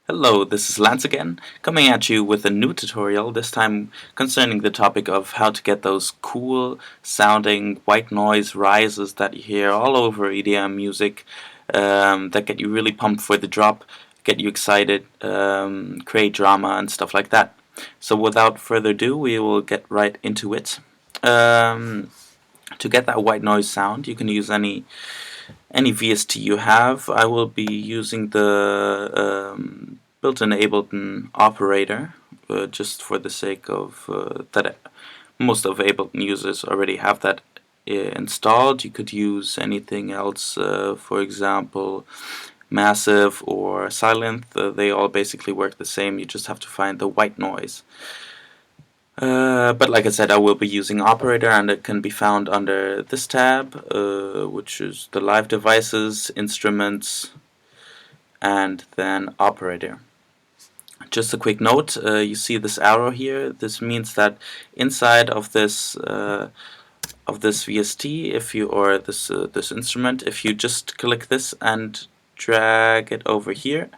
Hello, this is LANZ again, coming at you with a new tutorial, this time concerning the topic of how to get those cool sounding white noise rises that you hear all over EDM music, that get you really pumped for the drop, get you excited, create drama and stuff like that. So without further ado, we will get right into it. To get that white noise sound, you can use any VST you have. I will be using the built-in Ableton operator, just for the sake of that most of Ableton users already have that installed. You could use anything else, for example, Massive or Silent. They all basically work the same. You just have to find the white noise. But like I said, I will be using operator, and it can be found under this tab, which is the live devices, instruments, and then operator. Just a quick note, you see this arrow here. This means that inside of this VST, if you or this instrument, if you just click this and drag it over here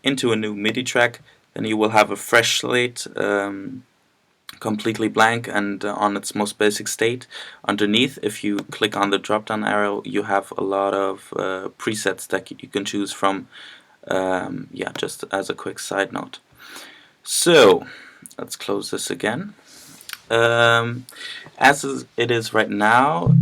into a new MIDI track, then you will have a fresh slate. Completely blank and on its most basic state. Underneath, if you click on the drop down arrow, you have a lot of presets that you can choose from. Yeah, just as a quick side note. So let's close this again. As it is right now,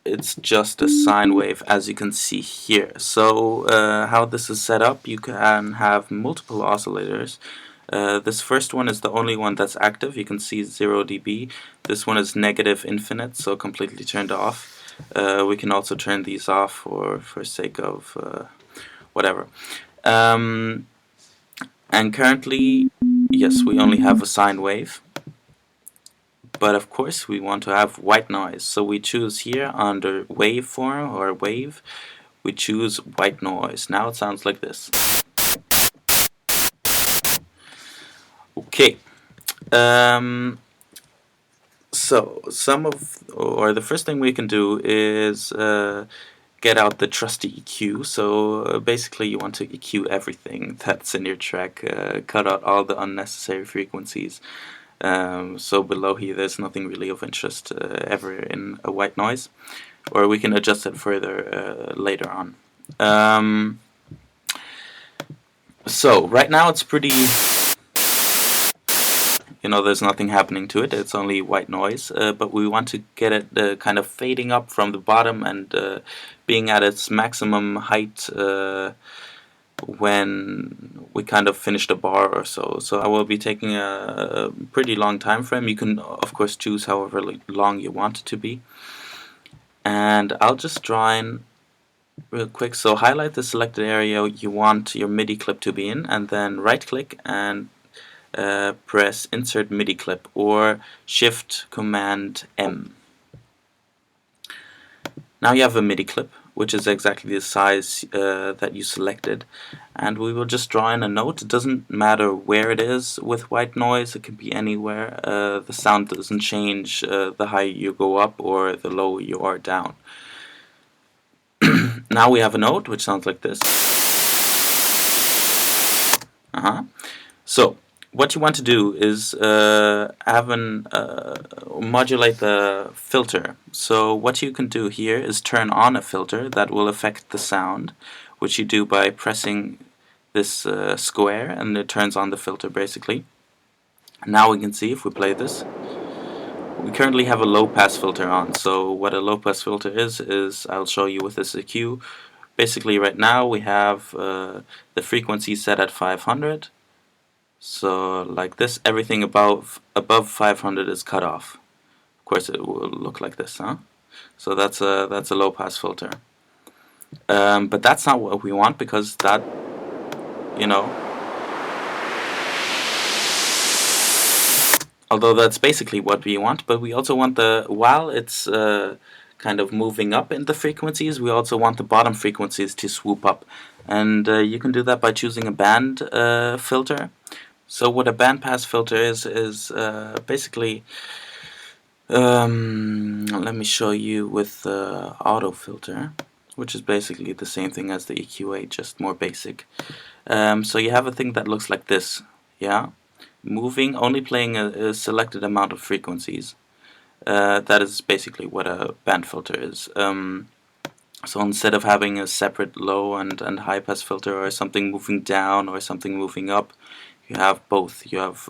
it's just a sine wave, as you can see here. So how this is set up, you can have multiple oscillators. This first one is the only one that's active. You can see 0 dB. This one is negative infinite, so completely turned off. We can also turn these off for sake of whatever. And currently, yes, we only have a sine wave. But of course, we want to have white noise. So we choose here under waveform or wave, we choose white noise. Now it sounds like this. Okay. So the first thing we can do is get out the trusty EQ. So basically you want to EQ everything that's in your track, cut out all the unnecessary frequencies. So below here there's nothing really of interest ever in a white noise, or we can adjust it further later on. So right now it's pretty, there's nothing happening to it, it's only white noise, but we want to get it kind of fading up from the bottom and being at its maximum height when we kind of finished a bar or so. So I will be taking a pretty long time frame. You can of course choose however long you want it to be. And I'll just draw in real quick. So highlight the selected area you want your MIDI clip to be in, and then right click and press insert MIDI clip or shift command M. Now you have a MIDI clip, which is exactly the size that you selected, and we will just draw in a note. It doesn't matter where it is with white noise, it can be anywhere. The sound doesn't change the higher you go up or the lower you are down. Now we have a note which sounds like this. So what you want to do is modulate the filter. So what you can do here is turn on a filter that will affect the sound, which you do by pressing this square, and it turns on the filter basically. Now we can see, if we play this, we currently have a low pass filter on. So what a low pass filter is I'll show you with this EQ. Basically right now we have the frequency set at 500. So like this, everything above 500 is cut off. Of course it will look like this, huh? So that's a low pass filter. But that's not what we want, because that, although that's basically what we want, but we also want while it's kind of moving up in the frequencies, we also want the bottom frequencies to swoop up. And you can do that by choosing a band filter. So what a bandpass filter is basically, let me show you with the auto filter, which is basically the same thing as the EQA, just more basic. So you have a thing that looks like this, yeah, moving, only playing a selected amount of frequencies. That is basically what a band filter is. So instead of having a separate low and high pass filter, or something moving down or something moving up, you have both. You have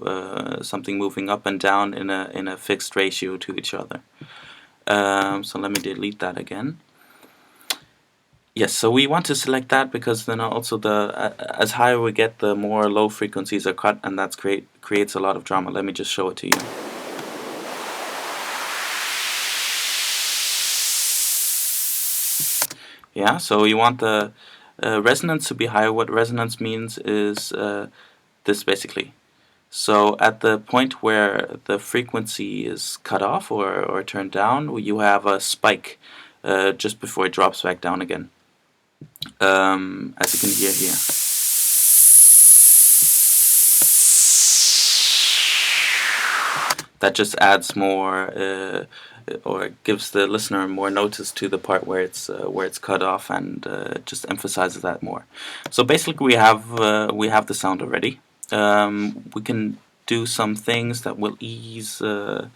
something moving up and down in a fixed ratio to each other. So let me delete that again. Yes, so we want to select that because then also as higher we get, the more low frequencies are cut, and that creates a lot of drama. Let me just show it to you. Yeah, so you want the resonance to be higher. What resonance means is this basically. So at the point where the frequency is cut off or turned down, you have a spike just before it drops back down again. As you can hear here. That just adds more, or gives the listener more notice to the part where it's cut off, and just emphasizes that more. So basically, we have the sound already. We can do some things that will ease the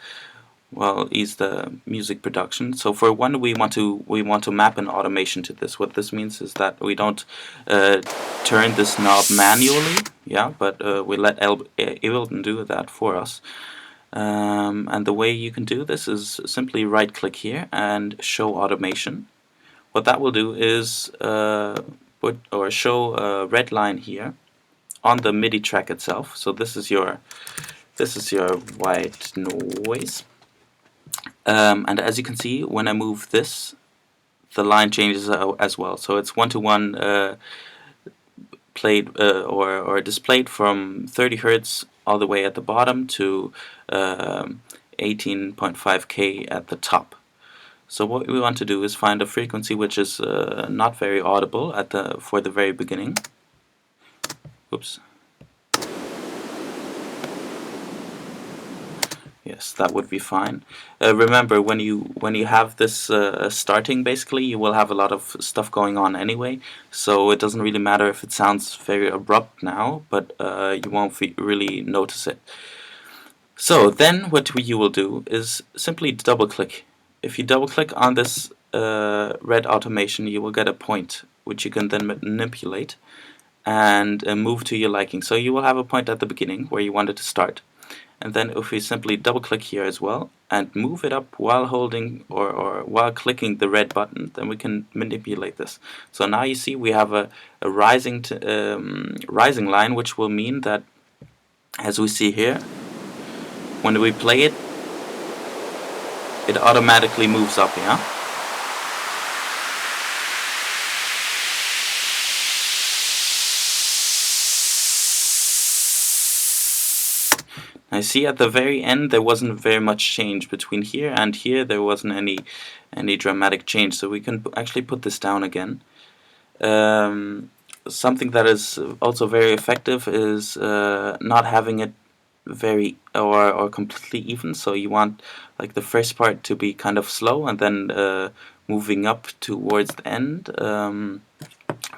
music production. So for one, we want to map an automation to this. What this means is that we don't turn this knob manually, yeah, but we let Ableton do that for us. And the way you can do this is simply right click here and show automation. What that will do is show a red line here on the MIDI track itself. So this is your white noise. And as you can see, when I move this, the line changes as well. So it's one-to-one played or displayed from 30 Hertz all the way at the bottom to 18.5K at the top. So what we want to do is find a frequency which is not very audible for the very beginning. Oops. Yes, that would be fine. Remember, when you have this starting, basically, you will have a lot of stuff going on anyway, so it doesn't really matter if it sounds very abrupt now, but you won't really notice it. So then what you will do is simply double-click. If you double-click on this red automation, you will get a point, which you can then manipulate and move to your liking. So you will have a point at the beginning where you want it to start. And then if we simply double click here as well and move it up while holding or while clicking the red button, then we can manipulate this. So now you see we have a rising line, which will mean that, as we see here, when we play it, it automatically moves up, yeah? I see at the very end there wasn't very much change between here and here. There wasn't any dramatic change, so we can actually put this down again. Something that is also very effective is not having it very or completely even. So you want like the first part to be kind of slow and then moving up towards the end.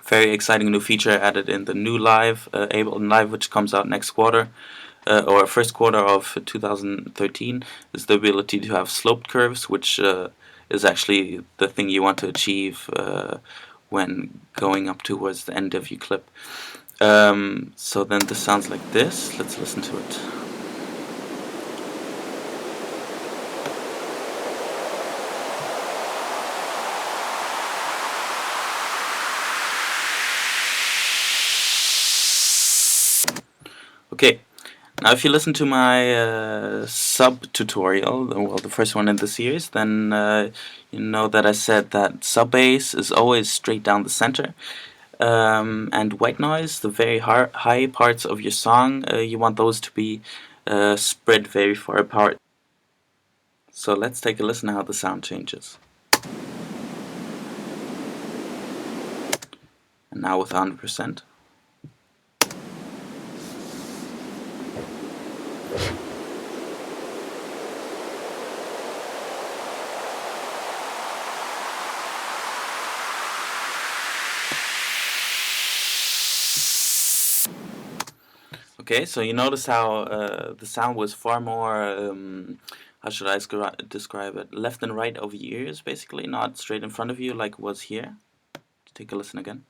Very exciting new feature added in the new Live, Ableton Live, which comes out next quarter. Or first quarter of 2013, is the ability to have sloped curves, which is actually the thing you want to achieve when going up towards the end of your clip. So then this sounds like this. Let's listen to it. Okay. Now, if you listen to my sub-tutorial, well, the first one in the series, then you know that I said that sub-bass is always straight down the center. And white noise, the very high parts of your song, you want those to be spread very far apart. So let's take a listen how the sound changes. And now with 100%. Okay, so you notice how the sound was far more, how should I describe it? Left and right of your ears, basically, not straight in front of you like it was here. Take a listen again.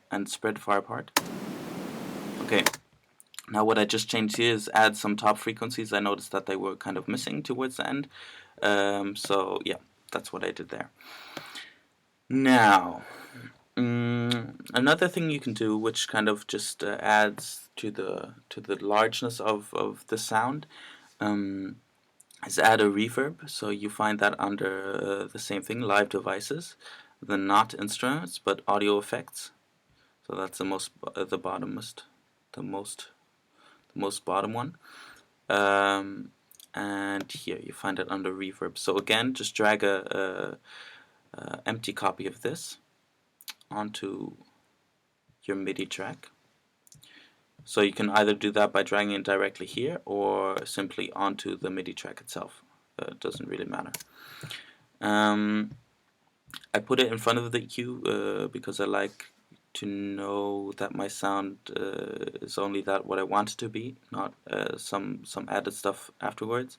And spread far apart. Okay. Now what I just changed here is add some top frequencies. I noticed that they were kind of missing towards the end. So yeah, that's what I did there. Now, another thing you can do, which kind of just adds to the largeness of the sound, is add a reverb. So you find that under the same thing, live devices, then not instruments but audio effects. So that's the most bottom one. And here you find it under reverb. So again, just drag a empty copy of this onto your MIDI track. So you can either do that by dragging it directly here or simply onto the MIDI track itself. It doesn't really matter. I put it in front of the EQ because I like to know that my sound is only that what I want it to be, not some added stuff afterwards.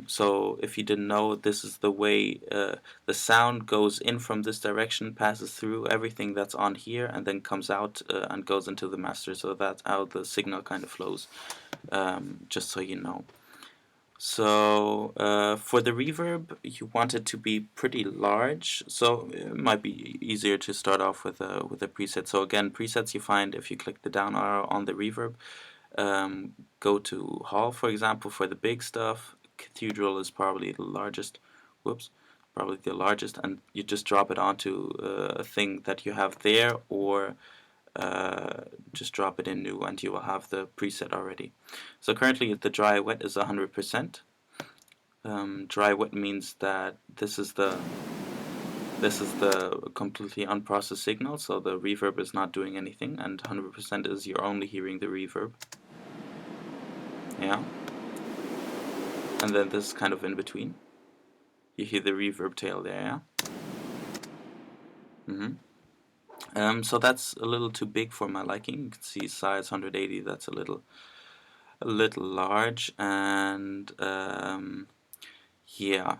So if you didn't know, this is the way the sound goes in from this direction, passes through everything that's on here, and then comes out and goes into the master. So that's how the signal kind of flows, just so you know. So for the reverb, you want it to be pretty large, so it might be easier to start off with a preset. So again, presets you find if you click the down arrow on the reverb. Go to Hall, for example, for the big stuff. Cathedral is probably the largest. Probably the largest, and you just drop it onto a thing that you have there, or just drop it in new, and you will have the preset already. So currently the dry wet is 100%. Dry wet means that this is the completely unprocessed signal, so the reverb is not doing anything, and 100% is you're only hearing the reverb. Yeah. And then this is kind of in between. You hear the reverb tail there, yeah? So that's a little too big for my liking. You can see size 180, that's a little large, and yeah.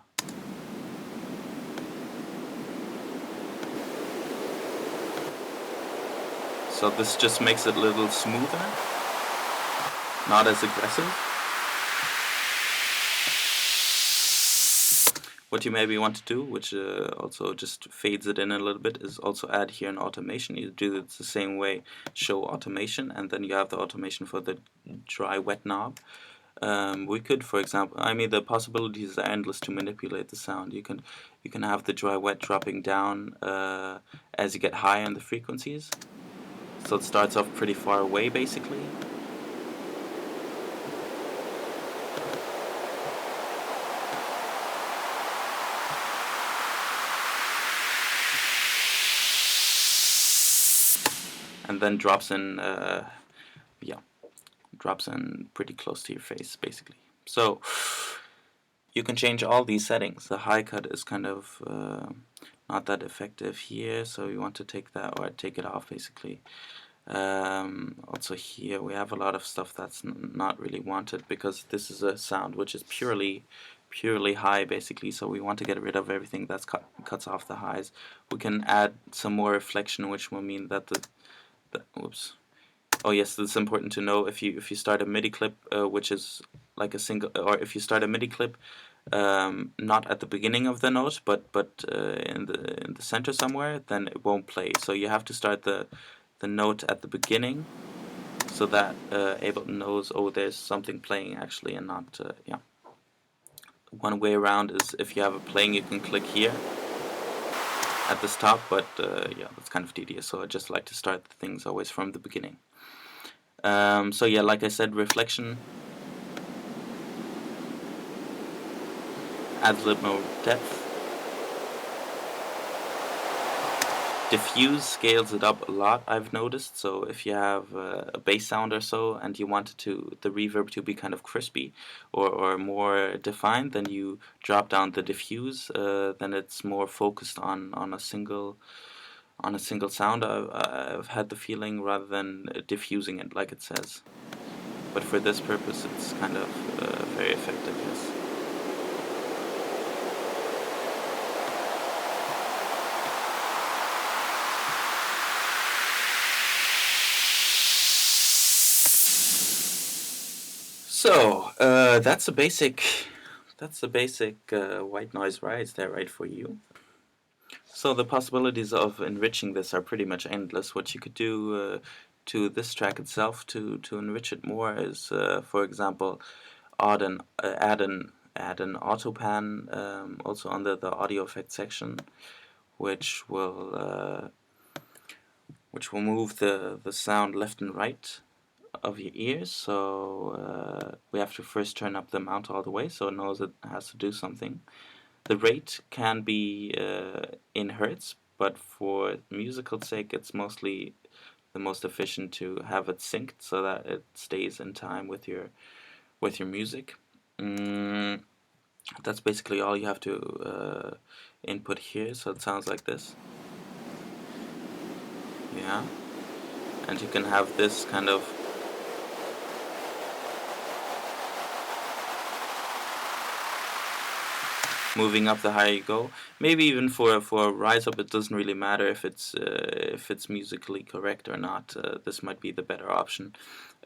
So this just makes it a little smoother, not as aggressive. What you maybe want to do, which also just fades it in a little bit, is also add here an automation. You do it the same way, show automation, and then you have the automation for the dry wet knob. We could, for example, I mean, the possibilities are endless to manipulate the sound. You can have the dry wet dropping down as you get higher in the frequencies. So it starts off pretty far away, basically. And then drops in, drops in pretty close to your face, basically. So you can change all these settings. The high cut is kind of not that effective here, so you want to take that or take it off, basically. Also here we have a lot of stuff that's not really wanted, because this is a sound which is purely high, basically, so we want to get rid of everything that's cuts off the highs. We can add some more reflection, which will mean that whoops. Oh yes, it's important to know if you start a MIDI clip, which is like a single, or if you start a MIDI clip, not at the beginning of the note, but in the center somewhere, then it won't play. So you have to start the note at the beginning, so that Ableton knows, oh, there's something playing actually, and not yeah. One way around is if you have it playing, you can click here at the stop, but yeah, that's kind of tedious, so I just like to start things always from the beginning. So yeah, like I said, reflection adds a little more depth. Diffuse scales it up a lot, I've noticed. So if you have a bass sound or so, and you want the reverb to be kind of crispy or more defined, then you drop down the diffuse. Then it's more focused on a single on a single sound. I've had the feeling, rather than diffusing it like it says. But for this purpose, it's kind of very effective, yes. So that's a basic white noise rise there, right, for you. So the possibilities of enriching this are pretty much endless. What you could do to this track itself to enrich it more is, for example, add an auto pan also under the audio effects section, which will move the sound left and right of your ears. So we have to first turn up the amount all the way so it knows it has to do something. The rate can be in hertz, but for musical sake, it's mostly the most efficient to have it synced so that it stays in time with your music. That's basically all you have to input here. So it sounds like this. Yeah, and you can have this kind of moving up the higher you go. Maybe even for a rise up, it doesn't really matter if it's musically correct or not. This might be the better option.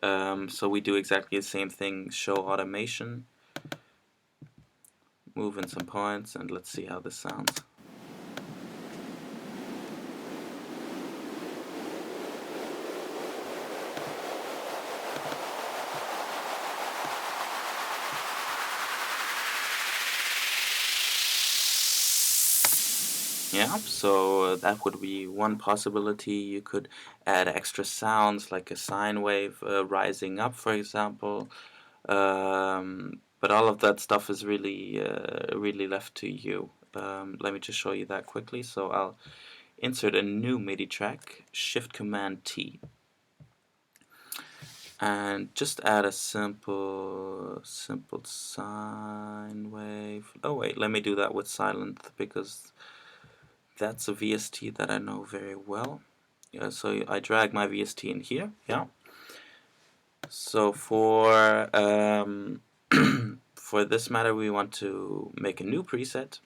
So we do exactly the same thing. Show automation, move in some points, and let's see how this sounds. Yeah, so that would be one possibility. You could add extra sounds like a sine wave rising up, for example. But all of that stuff is really left to you. Let me just show you that quickly. So I'll insert a new MIDI track, Shift Command T, and just add a simple sine wave. Oh wait, let me do that with silent, because that's a VST that I know very well. Yeah, so I drag my VST in here. Yeah. So for for this matter, we want to make a new preset.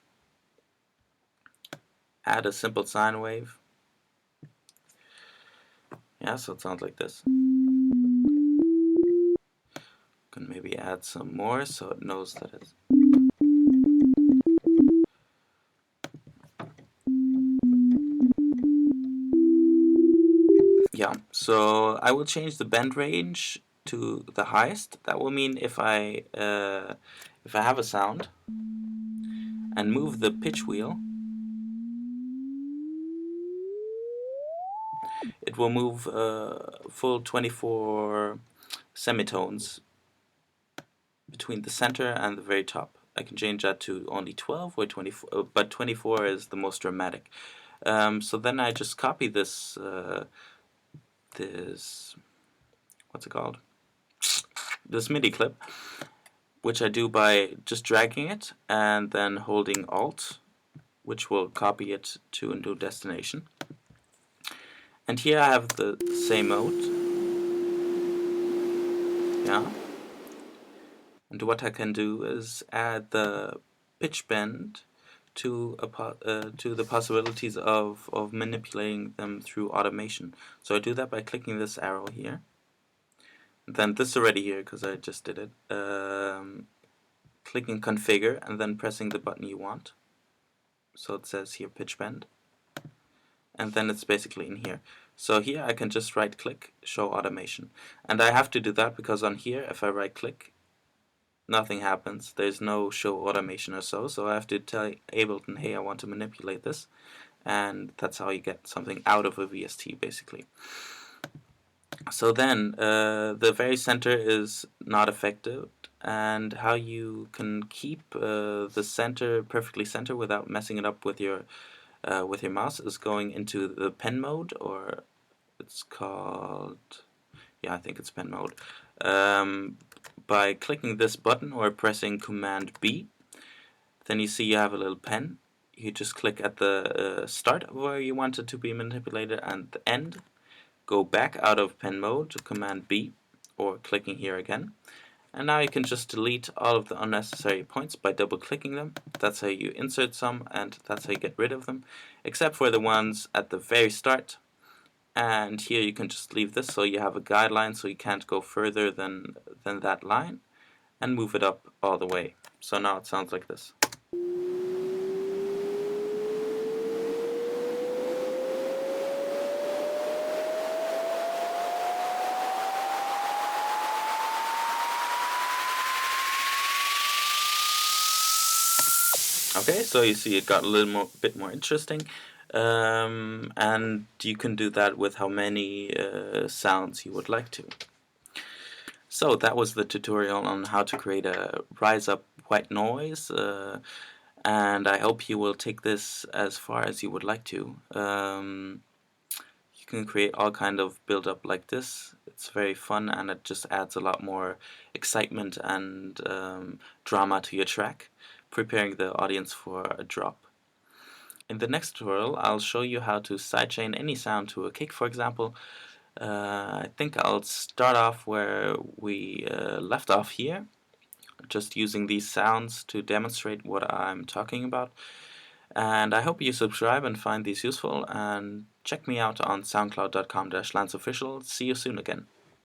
Add a simple sine wave. Yeah, so it sounds like this. Can maybe add some more so it knows that it's. Yeah, so I will change the bend range to the highest. That will mean if I have a sound and move the pitch wheel, it will move full 24 semitones between the center and the very top. I can change that to only 12 or 24, but 24 is the most dramatic. So then I just copy this what's it called? This MIDI clip, which I do by just dragging it and then holding Alt, which will copy it to a new destination. And here I have the same mode. Yeah. And what I can do is add the pitch bend to the possibilities of manipulating them through automation. So I do that by clicking this arrow here. Then this already here because I just did it. Clicking configure and then pressing the button you want. So it says here pitch bend. And then it's basically in here. So here I can just right click, show automation. And I have to do that because on here, if I right click, nothing happens. There's no show automation or so I have to tell Ableton, hey, I want to manipulate this, and that's how you get something out of a VST, basically. So then the very center is not affected, and how you can keep the center perfectly center without messing it up with your mouse is going into the pen mode, or it's called, yeah, I think it's pen mode. By clicking this button or pressing Command B, then you see you have a little pen you just click at the start where you want it to be manipulated and the end. Go back out of pen mode to Command B, or clicking here again. And now you can just delete all of the unnecessary points by double clicking them. That's how you insert some, and that's how you get rid of them, except for the ones at the very start. And here you can just leave this so you have a guideline so you can't go further than that line, and move it up all the way. So now it sounds like this. Okay, so you see it got a bit more interesting, and you can do that with how many sounds you would like to. So that was the tutorial on how to create a rise up white noise, and I hope you will take this as far as you would like to. You can create all kind of build up like this. It's very fun, and it just adds a lot more excitement and drama to your track, preparing the audience for a drop. In the next tutorial, I'll show you how to sidechain any sound to a kick, for example. I think I'll start off where we left off here, just using these sounds to demonstrate what I'm talking about. And I hope you subscribe and find these useful, and check me out on soundcloud.com/lanzofficial. See you soon again.